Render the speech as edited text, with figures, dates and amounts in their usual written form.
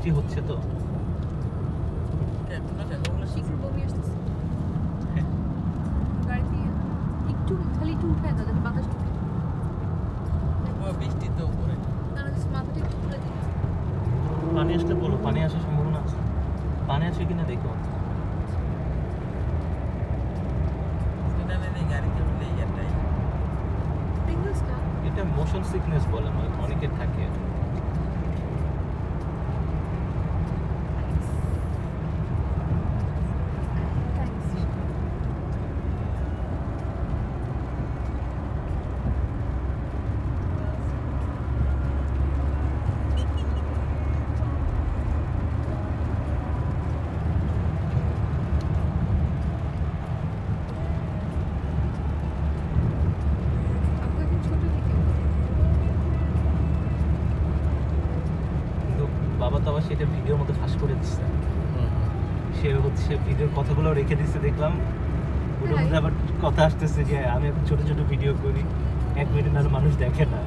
বৃষ্টি হচ্ছে তো শীঘ্র বমি আসতেছে গাড়িতে একটু খালি একটু উঠে দাও যাতে বাতাস ঢুকে বৃষ্টি তো পড়ে না জাস্ট মাথাটা একটু খুলে দিচ্ছি পানি আসলে বলো পানি আসার সম্ভাবনা আছে পানি আসে কিনা দেখো গাড়িতে উঠলে এটাই পিঙ্গলসটা এটা মোশন সিকনেস বলে অনেকের থাকে বাবা তো আবার সেটা ভিডিওর মধ্যে ফাঁস করে দিচ্ছে সে হচ্ছে ভিডিওর কথাগুলো রেখে দিচ্ছে দেখলাম ওটার মধ্যে আবার কথা আসতেছে যে আমি ছোট ছোট ভিডিও করি 1 মিনিট আর মানুষ দেখে না